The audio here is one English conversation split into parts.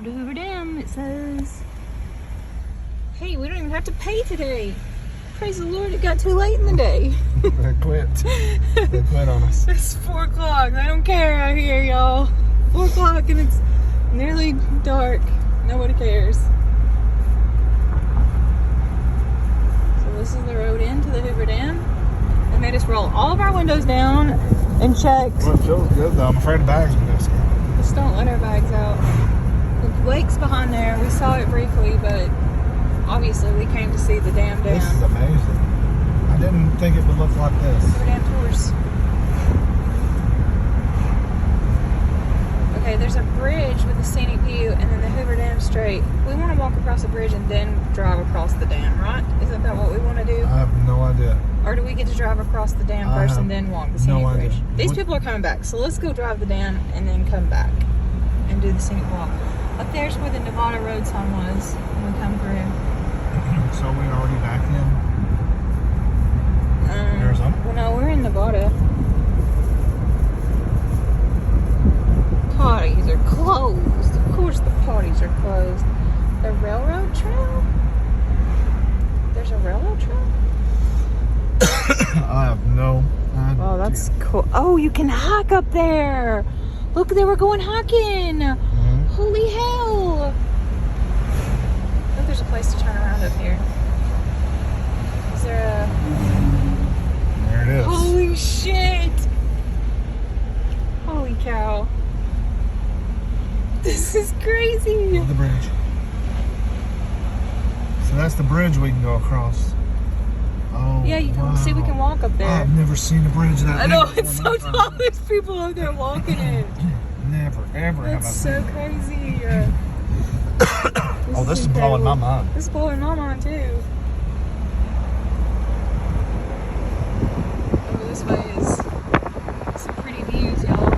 to Hoover Dam, it says. Hey, we don't even have to pay today. Praise the Lord, it got too late in the day. They quit. They quit on us. It's 4 o'clock. I don't care out here, y'all. 4 o'clock and it's nearly dark. Nobody cares. So this is the road into the Hoover Dam. They made us roll all of our windows down and checked. Well, it feels good though. I'm afraid the bags are going to escape. Just don't let our bags out. The lake's behind there. We saw it briefly, but obviously we came to see the dam down. This is amazing. I didn't think it would look like this. Hoover Dam tours. Okay, there's a bridge with a scenic view and then the Hoover Dam straight. We want to walk across the bridge and then drive across the dam, right? Isn't that what we want to do? I have no idea. Or do we get to drive across the dam first and then walk the scenic bridge? These people are coming back, so let's go drive the dam and then come back and do the scenic walk. Up there's where the Nevada road sign was when we come through. So we're already back in Arizona? Well, no, we're in Nevada. Potties are closed. Of course the potties are closed. The railroad trail? There's a railroad trail? I have no idea. Oh, that's cool. Oh, you can hike up there. Look, they were going hiking. Mm-hmm. Holy hell. Look, there's a place to turn around up here. Is there a... There it is. Holy shit. Holy cow. This is crazy. The bridge. So that's the bridge we can go across. Oh, Yeah, you can see we can walk up there. I've never seen a bridge that I know, big it's before so in my tall. life. There's people up there walking it. Never, ever have I That's seen so it. crazy. Oh, this is blowing my mind. This is blowing my mind too. Over this way is some pretty views, y'all.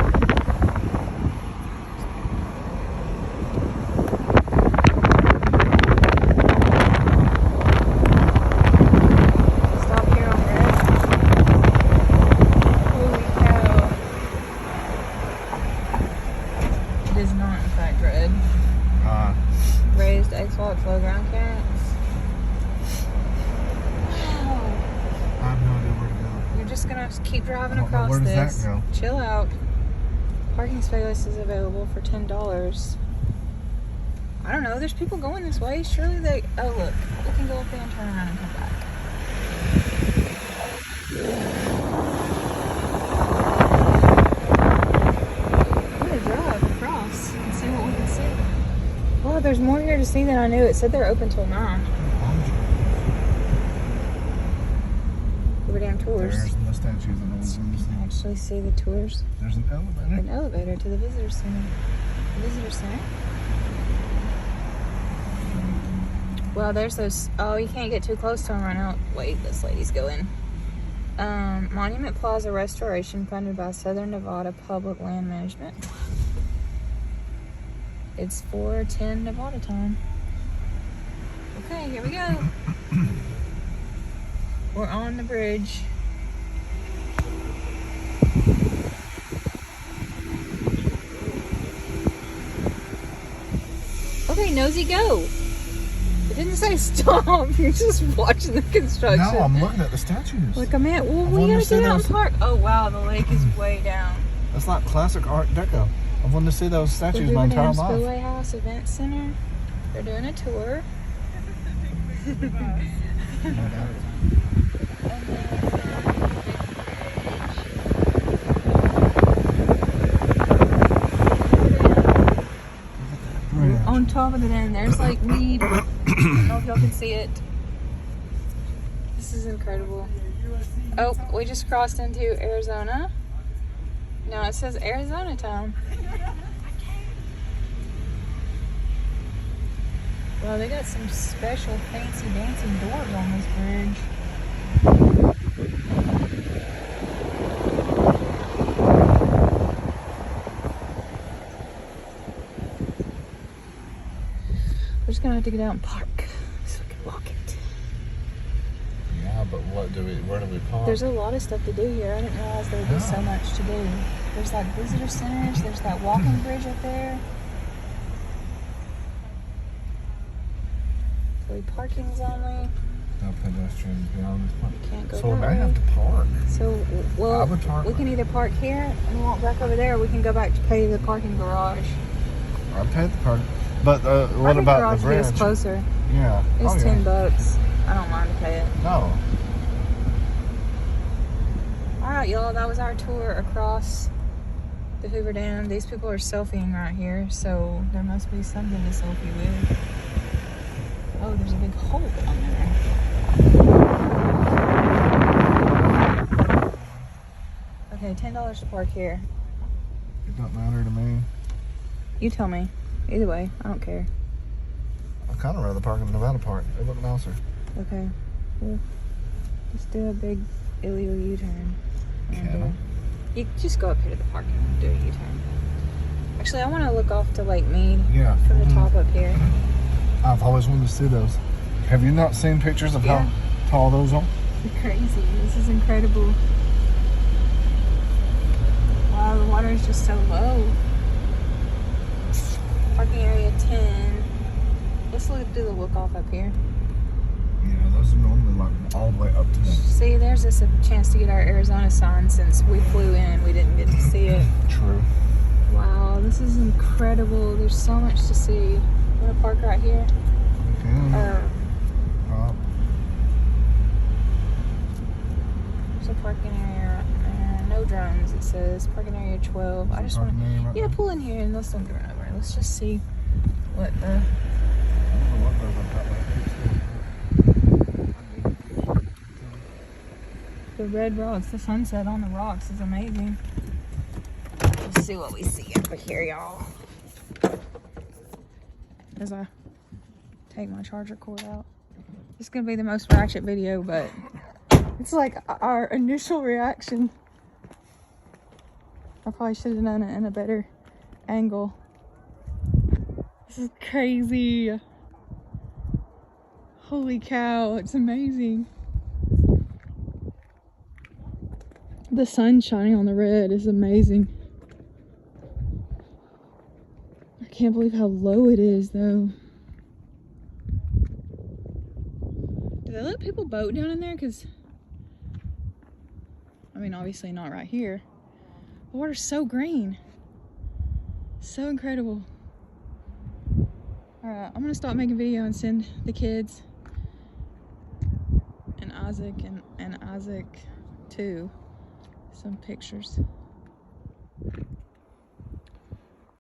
Stop here on red. Holy cow. It is not in fact red. Raised X-Walk flow ground clearance. Wow. I have no idea where to go. You're just gonna have to keep driving I don't know, across where does this. that go? Chill out. Parking space is available for $10. I don't know. There's people going this way. Surely they. Oh look, we can go up there and turn around and come back. I'm gonna drive across and see what we can see. Well, there's more here to see than I knew. It said they're open till 9. Hoover Dam tours. There's the statues and all You those. can actually see the tours. There's an elevator. An elevator to the visitor center. The visitor center. Well, there's those. Oh, you can't get too close to them right now. Wait, this lady's going. Monument Plaza restoration funded by Southern Nevada Public Land Management. It's 4:10 Nevada time. Okay, here we go. We're on the bridge. Okay, nosy, go. It didn't say stop. You're just watching the construction. No, I'm looking at the statues. Like a man. Well, I we wanted gotta to see get out those. and park. Oh wow, the lake is way down. That's like classic Art Deco. I've wanted to see those The statues my Hoover entire Dam life. Spillway House Event Center. They're doing a tour. On top of the dam, there's Lake Mead. I don't know if y'all can see it. This is incredible. Oh, we just crossed into Arizona. Now it says Arizona town. Well, they got some special fancy dancy doors on this bridge. We're just gonna have to get out and park so we can walk it. Yeah, but where do we park? There's a lot of stuff to do here. I didn't realize there would be so much to do. There's like visitor centers, there's that walking bridge up there. Actually, parking's only. No pedestrians beyond this point. You can't go So we that may way. have to park. So, well, I would park. we can either park here and walk back over there, or we can go back to pay the parking garage. I'd pay the park. But what Parking about garage the bridge? is closer. Yeah. It's oh, yeah. $10. I don't mind to pay it. No. Alright, y'all, that was our tour across the Hoover Dam. These people are selfieing right here, so there must be something to selfie with. Oh, there's a big hole down there. Okay, $10 to park here. It don't matter to me. You tell me. Either way, I don't care. I'd kind of rather park in the Nevada Park. It look nicer. Okay. Well, just do a big illegal U-turn. Can You just go up here to the parking and do a U-turn. Actually, I want to look off to Lake Mead Yeah. from the top up here. I've always wanted to see those. Have you not seen pictures of Yeah. how tall those are? Crazy. This is incredible. Wow, the water is just so low. Parking area 10. Let's do the look off up here. Yeah, those are normally like all the way up to them. See, there's just a chance to get our Arizona sign since we flew in. We didn't get to see it. True. Wow, this is incredible. There's so much to see. Want to park right here? Okay. There's a parking area. No drones, it says. Parking area 12. I just want to... Yeah, pull in here and let's don't get run over. Let's just see what the... I don't know what those are. The red rocks, the sunset on the rocks is amazing. Let's see what we see over here, y'all. As I take my charger cord out. It's gonna be the most ratchet video, but it's like our initial reaction. I probably should have done it in a better angle. This is crazy. Holy cow, it's amazing. The sun shining on the red is amazing. I can't believe how low it is, though. Do they let people boat down in there? Because, I mean, obviously not right here. The water's so green. So incredible. Alright, I'm going to stop making video and send the kids and Isaac and Isaac too some pictures.